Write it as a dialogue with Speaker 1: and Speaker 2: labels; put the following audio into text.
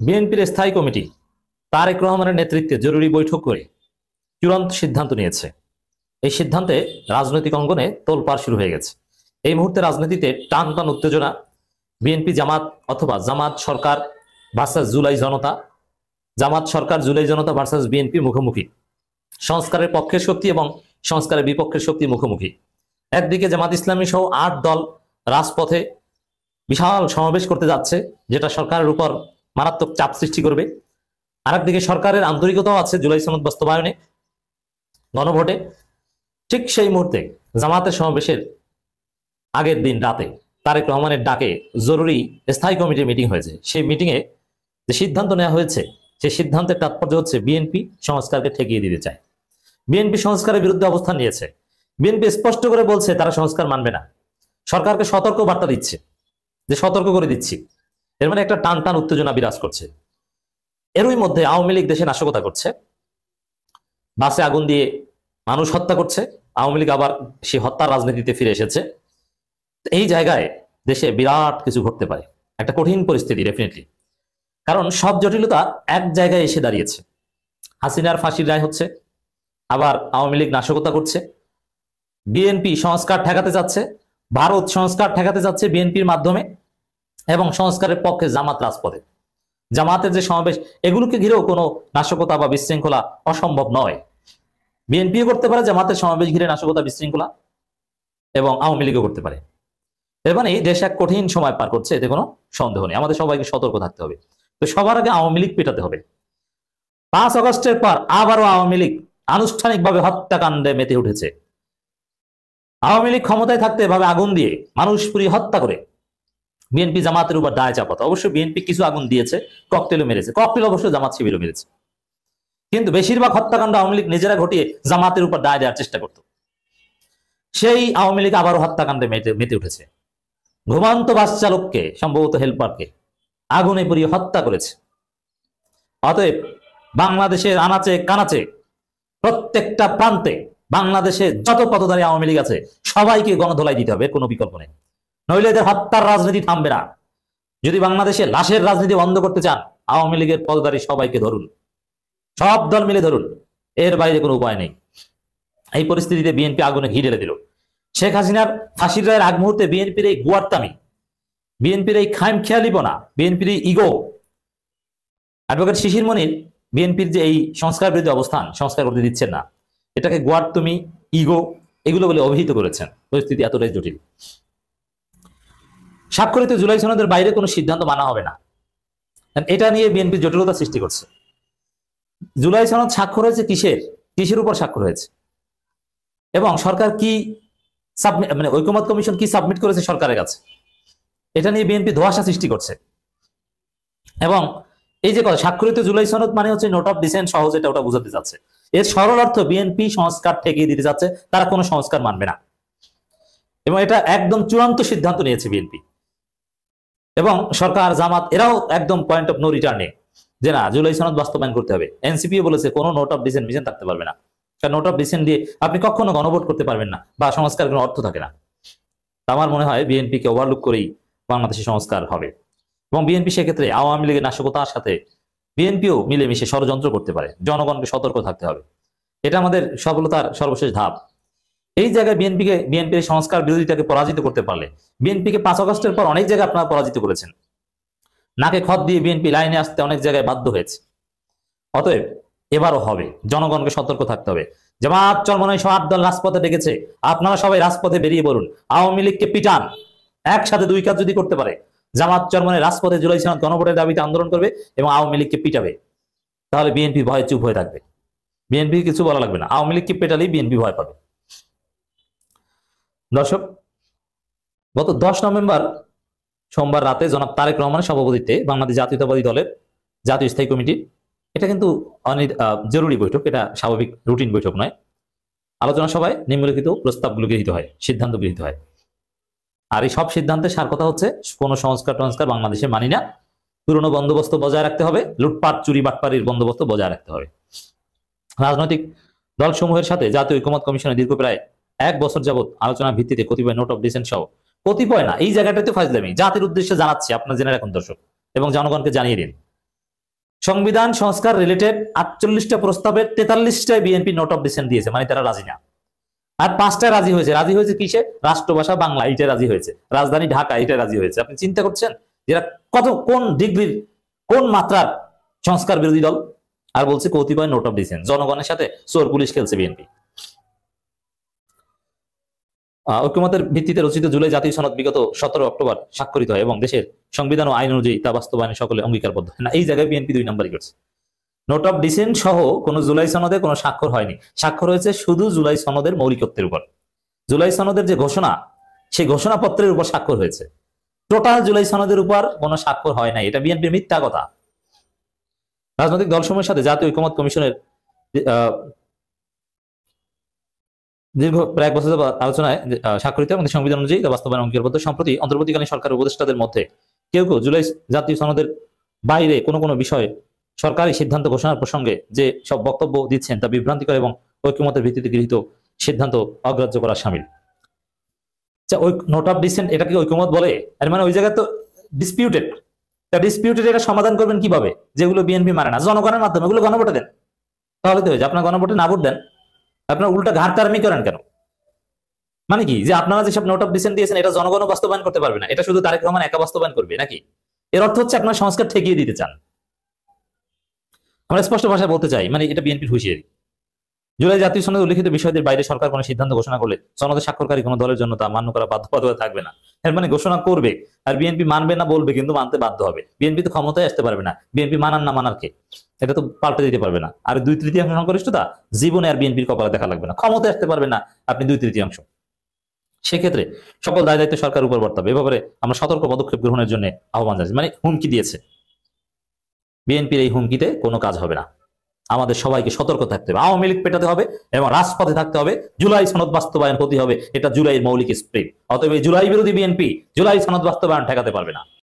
Speaker 1: বিএনপির স্থায়ী কমিটি তারেক রহমানের নেতৃত্বে জরুরি বৈঠক করে চূড়ান্ত সিদ্ধান্ত নিয়েছে। এই সিদ্ধান্তে রাজনৈতিক অঙ্গনে তোলপাড় শুরু হয়ে গেছে। এই মুহূর্তে রাজনীতিতে টান টান উত্তেজনা। বিএনপি জামাত অথবা জামাত সরকার ভার্সাস জুলাই জনতা, জামাত সরকার জুলাই জনতা ভার্সাস বিএনপি মুখোমুখি। সংস্কারের পক্ষের শক্তি এবং সংস্কারের বিপক্ষের শক্তি মুখোমুখি। একদিকে জামাত ইসলামী সহ ৮ দল রাজপথে বিশাল সমাবেশ করতে যাচ্ছে, যেটা সরকারের উপর মারাত্মক চাপ সৃষ্টি করবে। আরেকদিকে সরকারের আন্তরিকতাও আছে জুলাই সনদ বাস্তবায়নে, গণভোটে। ঠিক সেই মুহূর্তে জামাতের সমাবেশের আগের দিন রাতে তারেক রহমানের ডাকে জরুরি স্থায়ী কমিটির মিটিং হয়েছে। সেই মিটিংয়ে যে সিদ্ধান্ত নেওয়া হয়েছে, সেই সিদ্ধান্তের তাৎপর্য হচ্ছে বিএনপি সংস্কারকে ঠেকিয়ে দিতে চায়। বিএনপি সংস্কারের বিরুদ্ধে অবস্থান নিয়েছে। বিএনপি স্পষ্ট করে বলছে তারা সংস্কার মানবে না। সরকারকে সতর্ক বার্তা দিচ্ছে যে সতর্ক করে দিচ্ছি। এর মানে একটা টান টান উত্তেজনা বিরাজ করছে। এরই মধ্যে আওয়ামী লীগ দেশে নাশকতা করছে, বাসে আগুন দিয়ে মানুষ হত্যা করছে। আওয়ামী লীগ আবার সেই হত্যার রাজনীতিতে ফিরে এসেছে। এই জায়গায় দেশে বিরাট কিছু ঘটতে পারে, একটা কঠিন পরিস্থিতি ডেফিনেটলি। কারণ সব জটিলতা এক জায়গায় এসে দাঁড়িয়েছে। হাসিনার ফাঁসির রায় হচ্ছে, আবার আওয়ামী লীগ নাশকতা করছে। বিএনপি সংস্কার ঠেকাতে যাচ্ছে, ভারত সংস্কার ঠেকাতে যাচ্ছে বিএনপির মাধ্যমে, এবং সংস্কারের পক্ষে জামাত রাজপথে। জামাতের যে সমাবেশ, এগুলোকে ঘিরেও কোনো নাশকতা বা বিশৃঙ্খলা অসম্ভব নয়। বিএনপিও করতে পারে জামাতের সমাবেশ ঘিরে নাশকতা বিশৃঙ্খলা, এবং আওয়ামী লীগও করতে পারে। এর মানে দেশ এক কঠিন সময় পার করছে, এতে কোনো সন্দেহ নেই। আমাদের সবাইকে সতর্ক থাকতে হবে। তো সবার আগে আওয়ামী লীগ পেটাতে হবে। 5 আগস্টের পর আবারও আওয়ামী লীগ আনুষ্ঠানিকভাবে হত্যাকাণ্ডে মেতে উঠেছে। আওয়ামী লীগ ক্ষমতায় থাকতে এভাবে আগুন দিয়ে মানুষ পুড়িয়ে হত্যা করে বিএনপি জামাতের উপর দায় চাপাতো। অবশ্য বিএনপি কিছু আগুন দিয়েছে, ককটেলও মেরেছে, ককটেল অবশ্য জামাত শিবিরও মেরেছে। কিন্তু বেশিরভাগ হত্যাকাণ্ড আওয়ামী লীগ নিজেরা ঘটিয়ে জামাতের উপর দায় দেওয়ার চেষ্টা করত। সেই আওয়ামী লীগ আবারও হত্যাকাণ্ডে মেতে উঠেছে। ঘুমান্ত বাস চালককে, সম্ভবত হেলপারকে, আগুনে পুড়িয়ে হত্যা করেছে। অতএব বাংলাদেশের আনাচে কানাচে প্রত্যেকটা প্রান্তে বাংলাদেশে যত পদধারী আওয়ামী লীগ আছে সবাইকে গণধোলাই দিতে হবে, কোনো বিকল্প নেই। নইলে এদের হত্যার রাজনীতি থামবে না। যদি বাংলাদেশে লাশের রাজনীতি বন্ধ করতে চান, আওয়ামী লীগের পদধারী সবাইকে ধরুন, সব দল মিলে ধরুন, এর বাইরে কোনো উপায় নেই। এই পরিস্থিতিতে বিএনপি আগুনে ঘি ঢেলে দিল। শেখ হাসিনার ফাঁসির রায়ের আগ মুহূর্তে বিএনপির এই গুয়ারতামি, বিএনপির এই খামখেয়ালিপনা, বিএনপির এই ইগো, অ্যাডভোকেট শিশির মনির বিএনপির যে এই সংস্কার বিরোধী অবস্থান, সংস্কার করতে দিচ্ছেন না, এটাকে গুয়ারতামি, ইগো, এগুলো বলে অভিহিত করেছেন। পরিস্থিতি এতটাই জটিল। স্বাক্ষরিত জুলাই সনদের বাইরে কোনো সিদ্ধান্ত মানা হবে না, এটা নিয়ে বিএনপি জটিলতা সৃষ্টি করছে। জুলাই সনদ স্বাক্ষর হয়েছে কিসের উপর স্বাক্ষর হয়েছে, এবং সরকার কি সাবমিট, মানে ঐকমত্য কমিশন কি সাবমিট করেছে সরকারের কাছে, এটা নিয়ে বিএনপি ধোঁয়াশা সৃষ্টি করছে। এবং এই যে কথা স্বাক্ষরিত জুলাই সনদ মানে হচ্ছে নোট অফ ডিসেন্ট সহজ, এটা ওটা বোঝাতে যাচ্ছে। এর সরল অর্থ বিএনপি সংস্কার ঠেকিয়ে দিতে যাচ্ছে, তারা কোনো সংস্কার মানবে না। এবং এটা একদম চূড়ান্ত সিদ্ধান্ত নিয়েছে বিএনপি। এবং সরকার, জামাত এরাও একদম পয়েন্ট অফ নো রিটার্নে যে না, জুলাই সনদ বাস্তবায়ন করতে হবে। এনসিপিও বলেছে কোনো নোট অফ ডিসেন্ট মিশন থাকতে পারবে না, কারণ নোট অফ ডিসেন্ট দিয়ে আপনি কখনো গণভোট করতে পারবেন না, বা সংস্কার কোনো অর্থ থাকে না। আমার মনে হয় বিএনপিকে ওভারলুক করেই বাংলাদেশে সংস্কার হবে। এবং বিএনপি সেক্ষেত্রে আওয়ামী লীগের নাশকতার সাথে বিএনপিও মিলেমিশে ষড়যন্ত্র করতে পারে। জনগণকে সতর্ক থাকতে হবে, এটা আমাদের সফলতার সর্বশেষ ধাপ। এই জায়গায় বিএনপির সংস্কার বিরোধিতাকে পরাজিত করতে পারলে, বিএনপিকে 5 আগস্টের পর অনেক জায়গায় আপনারা পরাজিত করেছেন, নাকে খত দিয়ে বিএনপি লাইনে আসতে অনেক জায়গায় বাধ্য হয়েছে। অতএব এবারও হবে, জনগণকে সতর্ক থাকতে হবে। জামাত চরমনাই সহ 8 দল রাজপথে ডেকেছে, আপনারা সবাই রাজপথে বেরিয়ে বলুন, আওয়ামী লীগকে পিটান। একসাথে 2 কাজ যদি করতে পারে, জামাত চরমনাই রাজপথে জুলাই সনদ গণভোটের দাবিতে আন্দোলন করবে এবং আওয়ামী লীগকে পিটাবে, তাহলে বিএনপি ভয়ে চুপ হয়ে থাকবে। বিএনপি কিছু বলা লাগবে না, আওয়ামী লীগকে পেটালেই বিএনপি ভয় পাবে। দর্শক, গত 10 নভেম্বর সোমবার রাতে জনাব তারেক রহমানের সভাপতিত্বে বাংলাদেশ জাতীয়তাবাদী দলের জাতীয় স্থায়ী কমিটি, এটা কিন্তু জরুরি বৈঠক, এটা স্বাভাবিক রুটিন বৈঠক নয়। আলোচনা সভায় নিম্নলিখিত প্রস্তাবগুলো গৃহীত হয়, সিদ্ধান্ত গৃহীত হয়। আর এই সব সিদ্ধান্তের সার কথা হচ্ছে, কোনো সংস্কার বাংলাদেশে মানি না, পুরনো বন্দোবস্ত বজায় রাখতে হবে, লুটপাট চুরি বাটপাড়ির বন্দোবস্ত বজায় রাখতে হবে। রাজনৈতিক দলসমূহের সাথে জাতীয় ঐকমত্য কমিশনের দীর্ঘ প্রায় 1 বছর যাবৎ আলোচনার ভিত্তিতে কতিপয় নোট অফ ডিসেন্ট সহ, কতিপয় না, এই জায়গাটাতে ফাজলামি, জাতির উদ্দেশ্যে জানাচ্ছি, আপনারা জেনে রাখুন দর্শক, এবং জনগণকে জানিয়ে দিন। সংবিধান সংস্কার রিলেটেড 48টা প্রস্তাবের 43টায় বিএনপি নোট অফ ডিসেন্ট দিয়েছে, মানে তারা রাজি না। আর 5টায় রাজি হয়েছে। রাজি হয়েছে কিসে? রাষ্ট্রভাষা বাংলা, এইটা রাজি হয়েছে। রাজধানী ঢাকা, এটা রাজি হয়েছে। আপনি চিন্তা করছেন যেটা কোন ডিগ্রির, কোন মাত্রার সংস্কার বিরোধী দল? আর বলছে কতিপয় নোট অফ ডিসেন্ট। জনগণের সাথে চোর পুলিশ খেলছে বিএনপি। ঐক্যমতের ভিত্তিতে রচিত জুলাই জাতীয় সনদ বিগত 17 অক্টোবর স্বাক্ষরিত হয় এবং দেশের সংবিধান ও আইন অনুযায়ী তা বাস্তবায়নে সকলে অঙ্গীকারবদ্ধ। না, এই জায়গায় বিএনপি 2 নম্বরই করছে। নোট অফ ডিসেন্ট সহ কোন জুলাই সনদে কোনো স্বাক্ষর হয়নি। স্বাক্ষর হয়েছে শুধু জুলাই সনদের মৌলিকত্বের উপর। জুলাই সনদের যে ঘোষণা, সেই ঘোষণাপত্রের উপর স্বাক্ষর হয়েছে। টোটাল জুলাই সনদের উপর কোনো স্বাক্ষর হয় নাই। এটা বিএনপির মিথ্যা কথা। রাজনৈতিক দলসমূহের সাথে জাতীয় ঐক্যমত কমিশনের দীর্ঘ প্রায় 1 বছর আলোচনায় স্বাক্ষরিত এবং সংবিধান অনুযায়ী তা বাস্তবায়ন অঙ্গীকারবদ্ধ। সম্প্রতি অন্তর্বর্তীকালীন সরকারের উপদেষ্টাদের মধ্যে কেউ কেউ জুলাই জাতীয় সনদের বাইরে কোনো বিষয়ে সরকারি সিদ্ধান্ত ঘোষণার প্রসঙ্গে যে সব বক্তব্য দিচ্ছেন তা বিভ্রান্তিকর এবং ঐক্যমতের ভিত্তিতে গৃহীত সিদ্ধান্ত অগ্রাহ্য করা শামিল। ওই নোট অফ ডিসেন্ট এটাকে ঐক্যমত বলে? এর মানে ওই জায়গায় তো ডিসপিউটেড। এটা সমাধান করবেন কিভাবে? যেগুলো বিএনপি মানে না, জনগণের মাধ্যমে ওগুলো গণভোটে দেন, তাহলে তো হয়েছে। আপনার গণভোটে না ভোট দেন, আপনার উল্টা ঘাড়টার্মি করেন কেন? মানে কি যে আপনারা যেসব নোট অফ ডিসেন্ট দিয়েছেন এটা জনগণ বাস্তবায়ন করতে পারবে না, এটা শুধু তারেক রহমান একা বাস্তবায়ন করবে নাকি? এর অর্থ হচ্ছে আপনার সংস্কার ঠেকিয়ে দিতে চান। আমরা স্পষ্ট ভাষায় বলতে চাই, মানে এটা বিএনপির হুঁশিয়ারি। জুলাই জাতীয় সনদে উল্লিখিত বিষয়দের বাইরে সরকার কোনো সিদ্ধান্ত ঘোষণা করলে সনদে স্বাক্ষরকারী কোনো দলের জন্য তা মান্য করা বাধ্যবাধকতা থাকবে না। এর মানে ঘোষণা করবে আর বিএনপি মানবে না বলবে, কিন্তু মানতে বাধ্য হবে। বিএনপি তো ক্ষমতায় আসতে পারবে না, বিএনপি মানার না মানার কে, এটা তো পাল্টে দিতে পারবে না। আর 2/3 সংখ্যাগরিষ্ঠতা জীবনে আর বিএনপির কপালে দেখা লাগবে না। ক্ষমতায় আসতে পারবে না আপনি 2/3। সেক্ষেত্রে সকল দায় দায়িত্ব সরকারের উপর বর্তাবে। এ ব্যাপারে আমরা সতর্ক পদক্ষেপ গ্রহণের জন্য আহ্বান জানাচ্ছি। মানে হুমকি দিয়েছে। বিএনপির এই হুমকিতে কোনো কাজ হবে না। আমাদের সবাইকে সতর্ক থাকতে হবে। আওয়ামী লীগ পেটাতে হবে এবং রাজপথে থাকতে হবে। জুলাই সনদ বাস্তবায়ন হতে হবে, এটা জুলাইয়ের মৌলিক স্প্রিট। অতএব জুলাই বিরোধী বিএনপি জুলাই সনদ বাস্তবায়ন ঠেকাতে পারবে না।